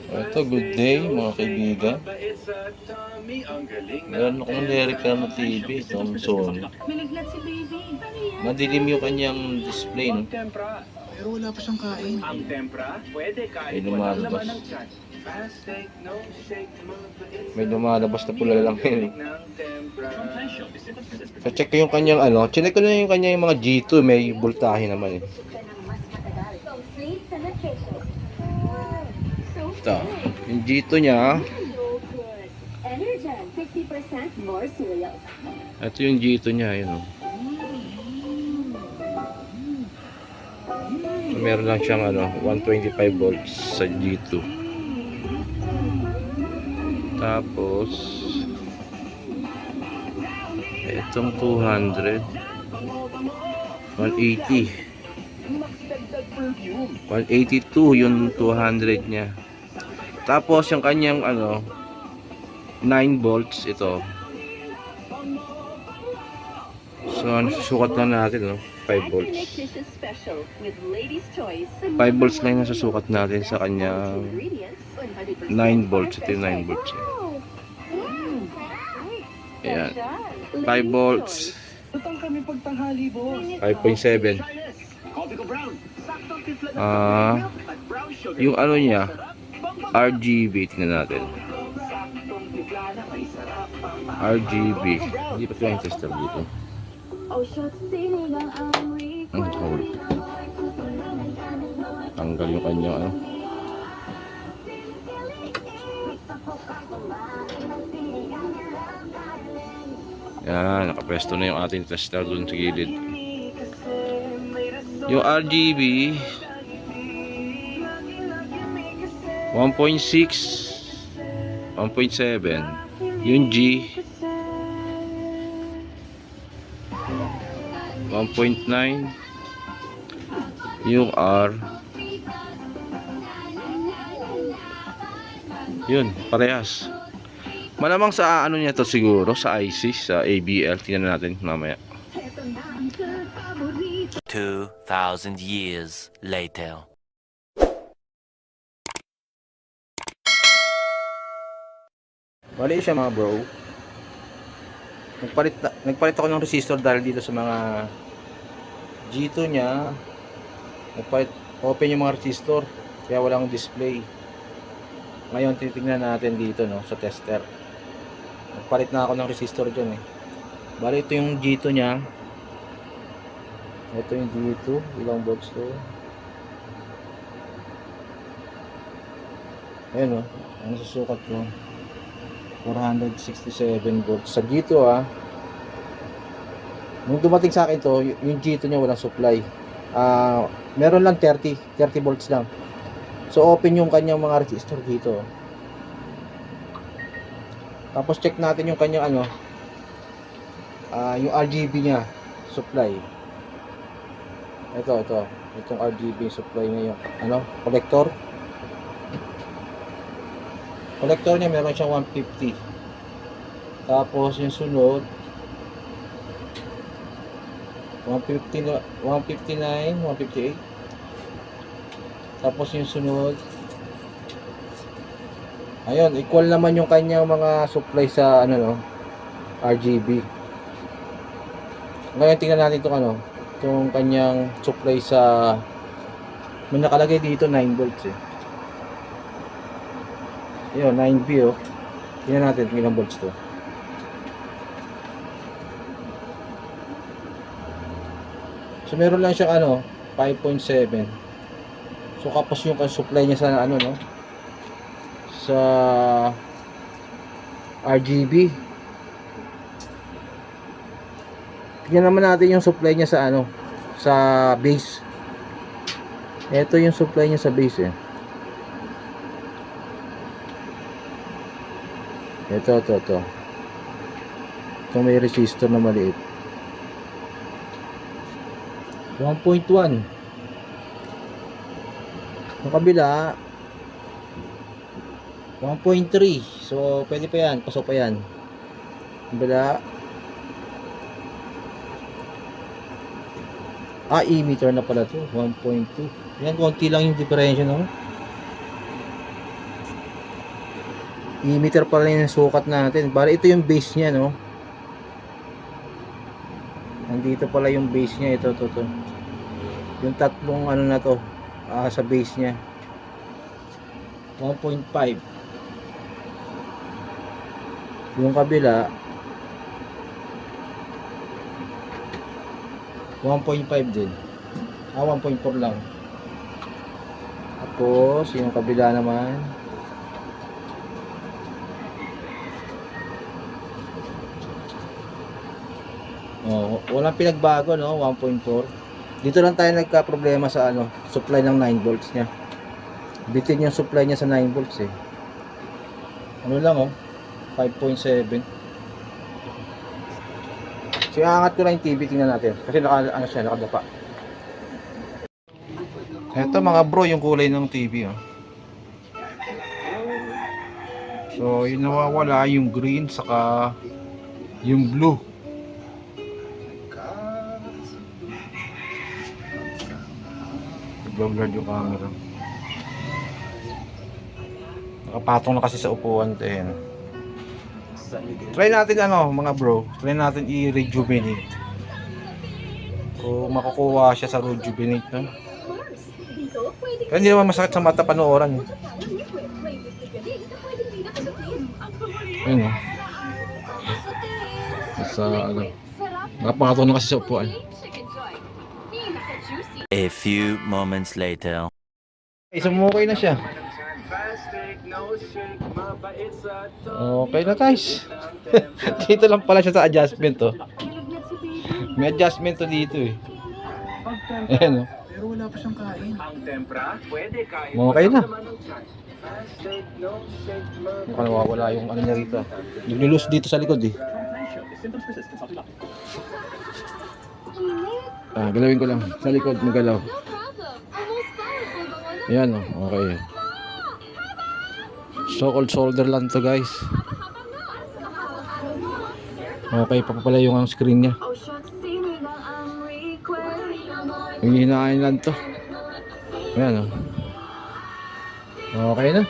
Ito, good day mga kaibigan. Meron akong nireklamo TV, itong Sony. Madilim yung kanyang display, no? Pero wala pa siyang kain. May lumalabas. May lumalabas na pula lang yun. So, check ko yung kanyang check ko na yung kanyang mga G2, may voltahe naman eh. Ito, yung G2 niya. Ito yung G2 niya, yun o. Meron lang siyang 125 volts sa G2. Tapos itong 200, 180, 182 yung 200 niya. Tapos yung kanyang 9 volts ito. So susukat lang natin 5 volts. 5 volts lang yung nasusukat natin sa kanyang 9 volts. Ito yung 9 volts. Ayan. 5 volts. 5.7. Yung niya, RGB, tingnan natin. RGB. Hindi pa ito yung tester dito. Tanggal yung kanyang yan, nakapwesto na yung ating tester dun sa gilid. Yung RGB 1.6, 1.7. Yung G 1.9. Yung R yun, parehas. Malamang sa niya to siguro, sa IC, sa ABL. Tingnan natin mamaya. 2,000 years later. Mali siya mga bro. Nagpalit ako ng resistor dahil dito sa mga G2 niya. Open yung mga resistor, kaya walang display. Ngayon titingnan natin dito sa tester. Nagpalit na ako ng resistor dyan eh. Bali ito yung G2 niya. Ito yung G2, ilang volts to? Ayan ang susukat ko, 467 volts sa G2 Nung dumating sa akin to, yung G2 niya walang supply. Meron lang 30 volts lang. So open yung kanyang mga resistor dito. Tapos check natin yung kanyang yung RGB niya supply. Itong RGB supply niya yung collector. Collector niya meron siyang 150. Tapos yung sunod 159, 158. Tapos yung sunod, ayun, equal naman yung kanyang mga supply sa RGB. Ngayon tingnan natin itong kanyang supply sa, may nakalagay dito 9 volts eh. Ayun, 9V tingnan natin ilang volts to. So meron lang siyang 5.7. So kapos yung supply niya sa sa RGB. Tingnan naman natin yung supply niya sa sa base. Ito yung supply niya sa base eh. Ito. Ito may resistor na maliit. 1.1. Yung kabila 1.3. So pwede pa yan, pasok pa yan. Kabila e-meter na pala to, 1.2. Yan, konti lang yung diferensya Emitter pala yung sukat natin. Bali ito yung base niya, no? Nandito pala yung base niya. Ito. Yung tatlong ano na to, sa base niya. 1.5. Yung kabila 1.5 din. 1.4 lang. Tapos yung kabila naman walang pinagbago, no? 1.4. Dito lang tayo nagka-problema sa ano, supply ng 9 volts niya. Bitin yung supply niya sa 9 volts eh. Ano lang 5.7. So iangat ko lang yung TV, tingnan natin. Kasi nakadapa. Ito mga bro, yung kulay ng TV So yung nawawala yung green saka yung blue. Blurred yung camera. Nakapatong na kasi sa upuan din. Try natin mga bro, try natin i-rejuvenate. Kung makukuha siya sa rejuvenate, no? Kaya hindi naman masakit sa mata panoorin. Ayun sa nakapatong na kasi sa upuan. A few moments later. Sumukay na siya. Okay na guys. Dito lang pala siya sa adjustment May adjustment dito eh. Ayan Pero wala pa siyang kain. Okay na. Mukhang nawawala yung ano niya rito. Nilulus dito sa likod eh. Galawin ko lang. Sa likod magalaw. Ayan okay. So-called solder lang to guys. Okay pa pala yung screen niya. Yung hinahain lang to. Ayan Okay na.